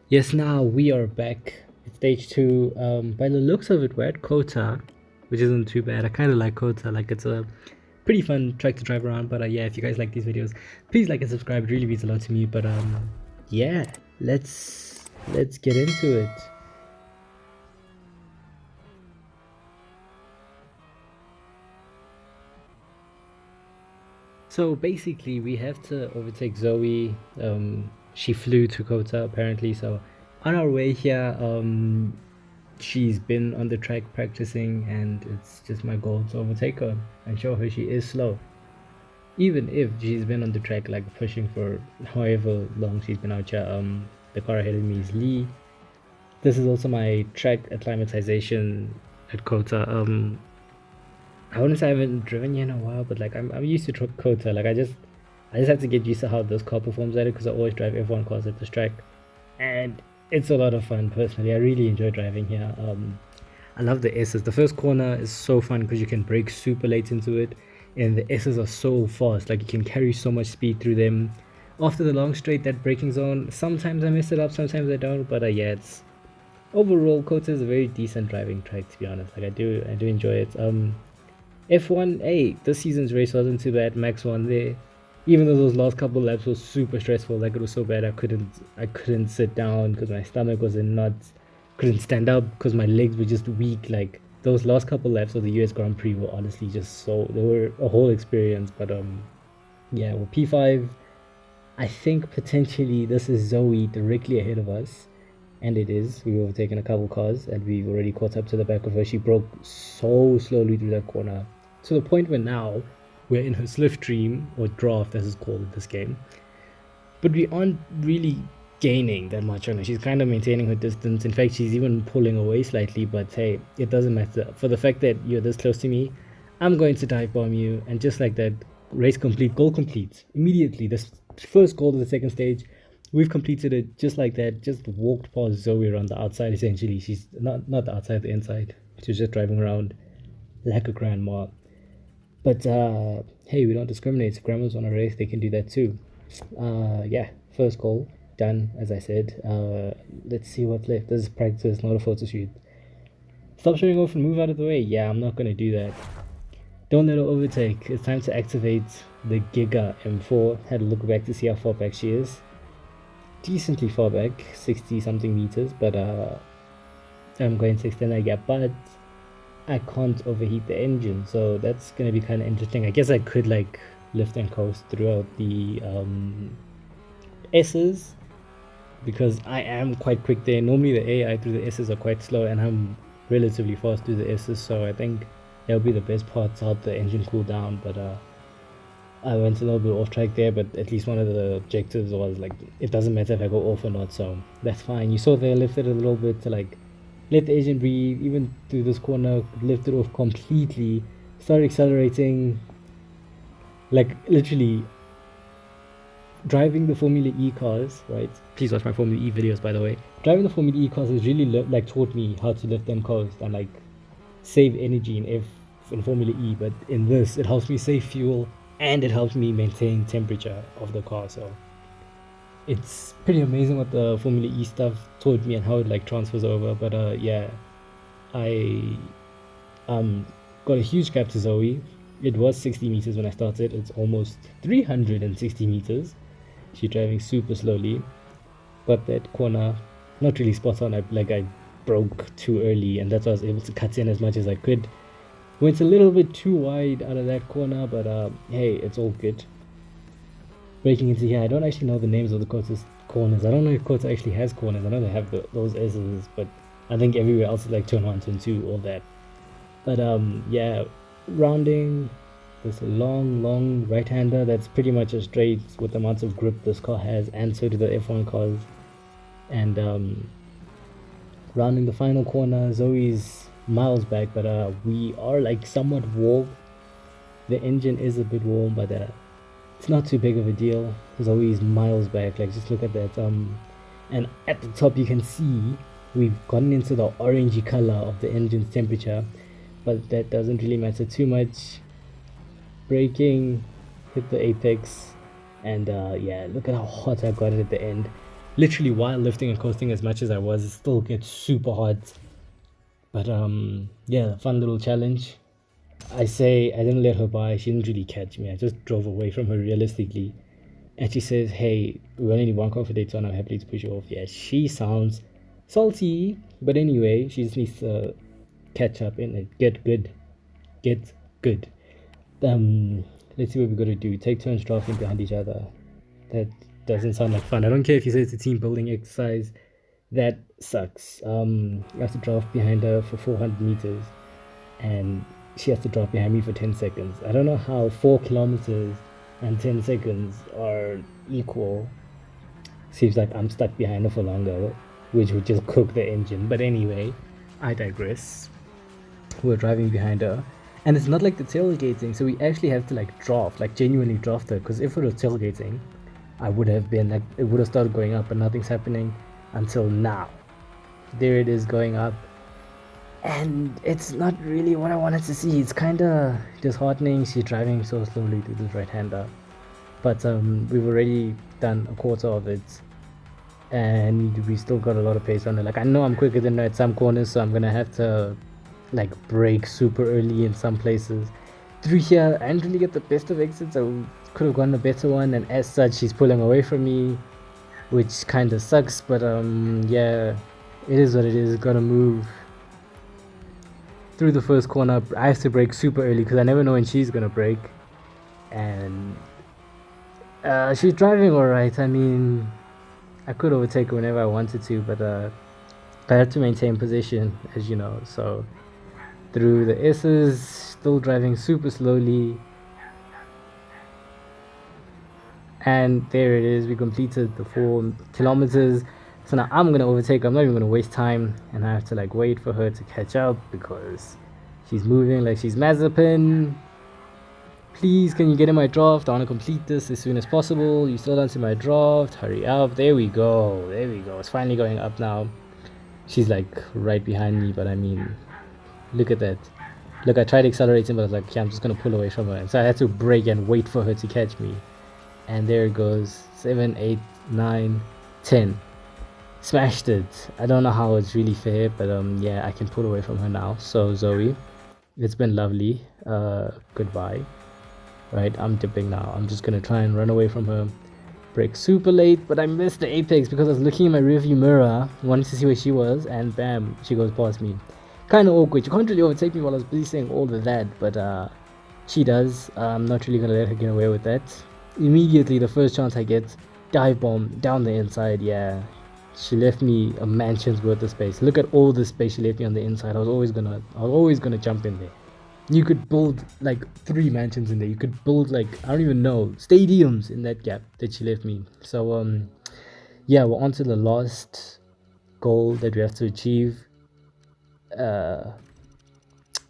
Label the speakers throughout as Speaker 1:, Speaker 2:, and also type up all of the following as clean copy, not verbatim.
Speaker 1: Yes, now we are back. It's stage two. By the looks of it, we're at COTA, which isn't too bad. I kind of like COTA. Like, it's a pretty fun track to drive around. But yeah, if you guys like these videos, please like and subscribe. It really means a lot to me. But yeah, let's get into it. So basically, we have to overtake Zoe. She flew to COTA apparently. So on our way here, she's been on the track practicing, and it's just my goal to overtake her and show her she is slow. Even if she's been on the track like pushing for however long she's been out here. The car ahead of me is Lee. This is also my track acclimatization at COTA. I wouldn't say I haven't driven here in a while, but like I'm used to COTA. Like I just have to get used to how this car performs at it because I always drive F1 cars at this track, and it's a lot of fun. Personally, I really enjoy driving here. I love the S's. The first corner is so fun because you can brake super late into it, and the S's are so fast. Like you can carry so much speed through them. After the long straight, that braking zone, sometimes I mess it up, sometimes I don't. But yeah, it's overall COTA is a very decent driving track, to be honest. Like I do enjoy it. F1, hey, this season's race wasn't too bad. Max won there, even though those last couple laps was super stressful. Like it was so bad I couldn't sit down because my stomach was in knots. Couldn't stand up because my legs were just weak. Like those last couple laps of the US Grand Prix were honestly just so, they were a whole experience. But yeah, well, P5, I think potentially this is Zoe directly ahead of us. And it is. We've overtaken a couple cars and we've already caught up to the back of her. She broke so slowly through that corner to the point where now we're in her slipstream, or draft as it's called in this game. But we aren't really gaining that much on her. She's kind of maintaining her distance. In fact, she's even pulling away slightly, but hey, it doesn't matter. For the fact that you're this close to me, I'm going to dive bomb you. And just like that, race complete, goal complete. Immediately, this first goal of the second stage, we've completed it just like that. Just walked past Zoe around the outside, essentially. She's not the outside, the inside. She was just driving around like a grandma. But hey, we don't discriminate. If grandmas want to race, they can do that too. Yeah, first goal done, as I said. Let's see what's left. This is practice, not a photo shoot. Stop showing off and move out of the way. Yeah, I'm not gonna do that. Don't let her overtake. It's time to activate the Giga M4. Had a look back to see how far back she is. Decently far back, 60 something meters, but I'm going to extend that gap, but I can't overheat the engine, so that's gonna be kind of interesting. I guess I could like lift and coast throughout the S's, because I am quite quick there. Normally the AI through the S's are quite slow, and I'm relatively fast through the S's, so I think that'll be the best part to help the engine cool down. But I went a little bit off track there, but at least one of the objectives was like, it doesn't matter if I go off or not, so that's fine. You saw they lifted a little bit to like let the engine breathe. Even through this corner, lifted off completely, started accelerating. Like literally driving the Formula E cars, right? Please watch my Formula E videos, by the way. Driving the Formula E cars has really like taught me how to lift and coast and like save energy in Formula E. But in this, it helps me save fuel and it helps me maintain temperature of the car. So it's pretty amazing what the Formula E stuff taught me and how it like transfers over. But yeah, I got a huge gap to Zoe. It was 60 meters when I started. It's almost 360 meters. She's driving super slowly, but that corner, not really spot on. I broke too early, and that's why I was able to cut in as much as I could. Went a little bit too wide out of that corner, but hey, it's all good. Breaking into here, I don't actually know the names of the corners. I don't know if COTA actually has corners. I know they have those S's, but I think everywhere else is like turn 1, turn 2, all that. But yeah, rounding this long right-hander that's pretty much a straight with the amount of grip this car has, and so do the F1 cars. And rounding the final corner, Zoe's miles back, but we are like somewhat warm. The engine is a bit warm, but it's not too big of a deal. Zoe's miles back. Like just look at that. And at the top you can see we've gotten into the orangey color of the engine's temperature, but that doesn't really matter too much. Braking, hit the apex, and yeah, look at how hot I got it at the end. literally while lifting and coasting as much as I was, it still gets super hot. But yeah, fun little challenge. I say I didn't let her by. She didn't really catch me. I just drove away from her realistically. And she says, "Hey, we only need one car for Daytona. I'm happy to push you off." Yeah, she sounds salty, but anyway, she just needs to catch up in it. Get good. Get good. Let's see what we're gonna do. Take turns drafting behind each other. That doesn't sound like fun. I don't care if you say it's a team building exercise. That sucks. I have to draft behind her for 400 meters, and she has to draft behind me for 10 seconds. I don't know how 4 kilometers and 10 seconds are equal. Seems like I'm stuck behind her for longer, which would just cook the engine. But anyway, I digress. We're driving behind her, and it's not like the tailgating, so we actually have to like draft, like genuinely draft her. Because if it was tailgating, I would have been like, it would have started going up, but nothing's happening until now. There it is going up, and it's not really what I wanted to see. It's kind of disheartening. She's driving so slowly to this right-hander, but we've already done a quarter of it, and we still got a lot of pace on it. Like, I know I'm quicker than her at some corners, so I'm gonna have to like brake super early in some places. Through here, I didn't really get the best of exits. I could have gotten a better one, and as such, she's pulling away from me, which kind of sucks. But yeah, it is what it is. Gotta move through the first corner. I have to brake super early because I never know when she's gonna brake, and she's driving alright. I mean, I could overtake her whenever I wanted to, but I have to maintain position, as you know. So through the S's, still driving super slowly, and there it is. We completed the 4 kilometers. So now I'm gonna overtake her. I'm not even gonna waste time, and I have to like wait for her to catch up because she's moving like she's Mazepin. Please, can you get in my draft? I want to complete this as soon as possible. You still answer my draft. Hurry up. There we go. There we go. It's finally going up now. She's like right behind me, but I mean, look at that. Look, I tried accelerating, but I was like, yeah, I'm just gonna pull away from her. And so I had to brake and wait for her to catch me. And there it goes. 7, 8, 9, 10. Smashed it. I don't know how it's really fair, but yeah, I can pull away from her now. So Zoe, it's been lovely. Goodbye. Right, I'm dipping now. I'm just gonna try and run away from her. Brake super late, but I missed the apex because I was looking in my rearview mirror, wanting to see where she was, and bam, she goes past me. Kind of awkward. You can't really overtake me while I was busy saying all of that, but she does. I'm not really gonna let her get away with that. Immediately, the first chance I get, dive bomb down the inside. Yeah, she left me a mansion's worth of space. Look at all the space she left me on the inside. I was always gonna jump in there. You could build like 3 mansions in there. You could build like, I don't even know, stadiums in that gap that she left me. So yeah, we're on to the last goal that we have to achieve.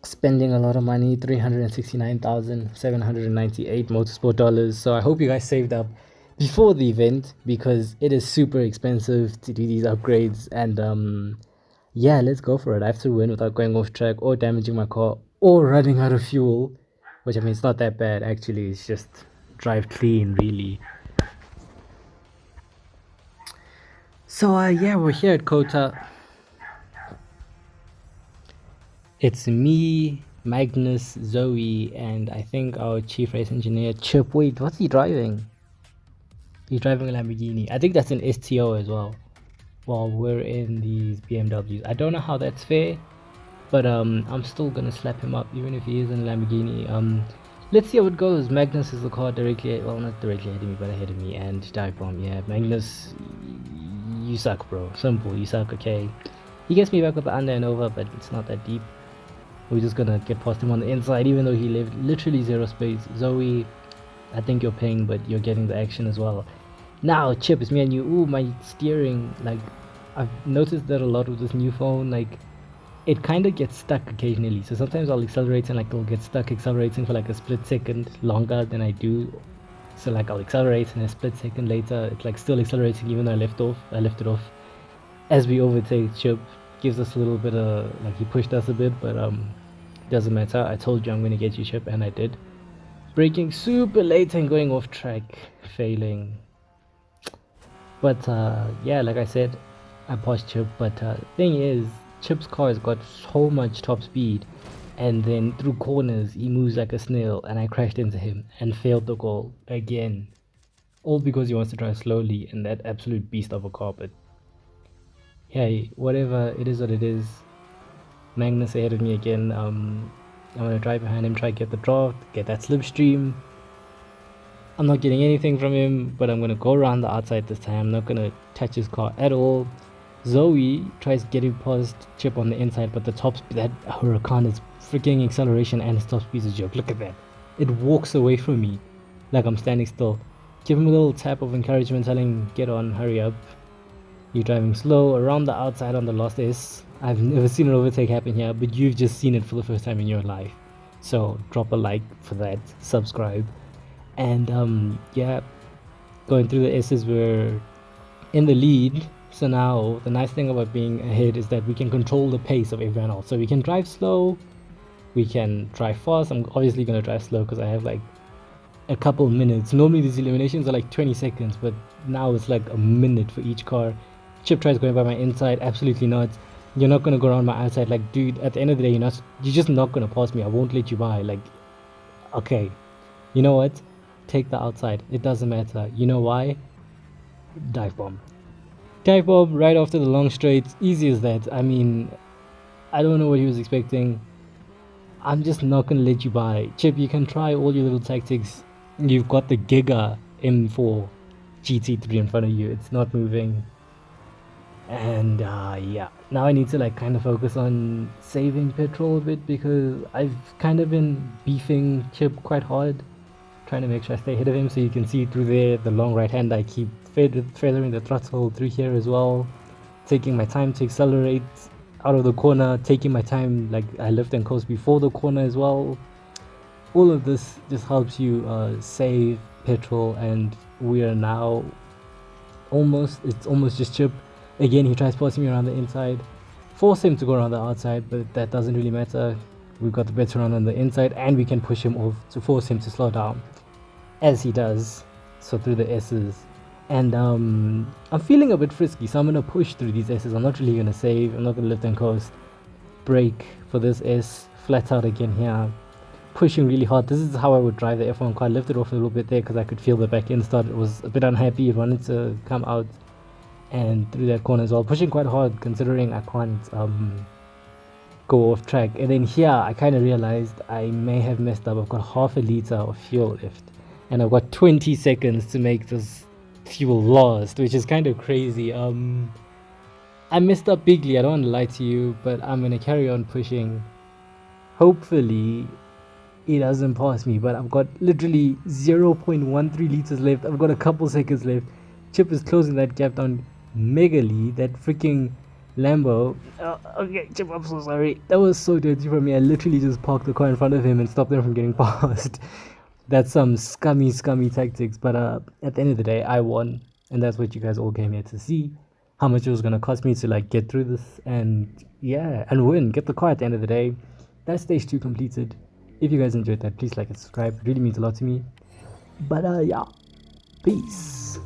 Speaker 1: Spending a lot of money, 369,798 Motorsport Dollars. So I hope you guys saved up before the event, because it is super expensive to do these upgrades. And yeah, let's go for it. I have to win without going off track or damaging my car or running out of fuel, which, I mean, it's not that bad actually. It's just drive clean, really. So yeah, we're here at COTA. It's me, Magnus, Zoe, and I think our chief race engineer, Chip. Wait, what's he driving? He's driving a Lamborghini. I think that's an STO as well. While we're in these BMWs. I don't know how that's fair, but I'm still gonna slap him up even if he is in a Lamborghini. Let's see how it goes. Magnus is the car directly, well, not directly ahead of me, but ahead of me, and dive bomb. Yeah, Magnus, you suck, bro. Simple, you suck. Okay, he gets me back with the under and over, but it's not that deep. We're just gonna get past him on the inside, even though he left literally 0 space. Zoe, I think you're paying, but you're getting the action as well. Now, Chip, it's me and you. Ooh, my steering, like, I've noticed that a lot with this new phone, like, it kind of gets stuck occasionally. So sometimes I'll accelerate and like it'll get stuck accelerating for like a split second longer than I do. So like I'll accelerate and a split second later it's like still accelerating even though I left it off. As we overtake, Chip gives us a little bit of, like, he pushed us a bit, but doesn't matter. I told you I'm gonna get you, Chip, and I did. Braking super late and going off track, failing. But yeah, like I said, I passed Chip. But thing is, Chip's car has got so much top speed, and then through corners he moves like a snail, and I crashed into him and failed the goal again. All because he wants to drive slowly and that absolute beast of a car. But hey, whatever, it is what it is. Magnus ahead of me again. I'm gonna drive behind him, try to get the draft, get that slipstream. I'm not getting anything from him, but I'm gonna go around the outside this time. I'm not gonna touch his car at all. Zoe tries getting past Chip on the inside, but the top speed, that Huracan is freaking acceleration and his top speed is a joke. Look at that. It walks away from me like I'm standing still. Give him a little tap of encouragement, telling get on, hurry up. You're driving slow around the outside on the last S. I've never seen an overtake happen here, but you've just seen it for the first time in your life. So drop a like for that, subscribe, and yeah, going through the S's, we're in the lead. So now the nice thing about being ahead is that we can control the pace of everyone else. So we can drive slow, we can drive fast. I'm obviously gonna drive slow because I have like a couple minutes. Normally these eliminations are like 20 seconds, but now it's like a minute for each car. Chip tries going by my inside, absolutely not. You're not gonna go around my outside. Like, dude, at the end of the day, you're just not gonna pass me. I won't let you by. Like, okay, you know what? Take the outside. It doesn't matter. You know why? Dive bomb. Dive bomb right after the long straight. Easy as that. I mean, I don't know what he was expecting. I'm just not gonna let you by. Chip, you can try all your little tactics. You've got the Giga M4 GT3 in front of you. It's not moving. And yeah, now I need to like kind of focus on saving petrol a bit because I've kind of been beefing Chip quite hard, trying to make sure I stay ahead of him. So you can see through there, the long right hand, I keep feathering the throttle through here as well, taking my time to accelerate out of the corner, taking my time, like I lift and coast before the corner as well. All of this just helps you save petrol, and we are now it's almost just Chip. Again, he tries passing me around the inside. Force him to go around the outside, but that doesn't really matter. We've got the better run on the inside, and we can push him off to force him to slow down, as he does. So through the S's. And I'm feeling a bit frisky, so I'm going to push through these S's. I'm not really going to save. I'm not going to lift and coast. Brake for this S. Flat out again here. Pushing really hard. This is how I would drive the F1 car. I lifted off a little bit there because I could feel the back end start. It was a bit unhappy. It wanted to come out. And through that corner as well, pushing quite hard considering I can't go off track. And then here I kind of realized I may have messed up. I've got half a liter of fuel left and I've got 20 seconds to make this fuel last, which is kind of crazy. I messed up bigly, I don't want to lie to you, but I'm gonna carry on pushing. Hopefully it doesn't pass me, but I've got literally 0.13 liters left. I've got a couple seconds left. Chip is closing that gap down megally. That freaking Lambo. Okay, Chip, I'm so sorry. That was so dirty from me. I literally just parked the car in front of him and stopped them from getting past. That's some scummy tactics. But at the end of the day, I won, and that's what you guys all came here to see. How much it was gonna cost me to like get through this, and yeah, and win, get the car at the end of the day. That's stage 2 completed. If you guys enjoyed that, please like and subscribe. It really means a lot to me. But yeah, peace.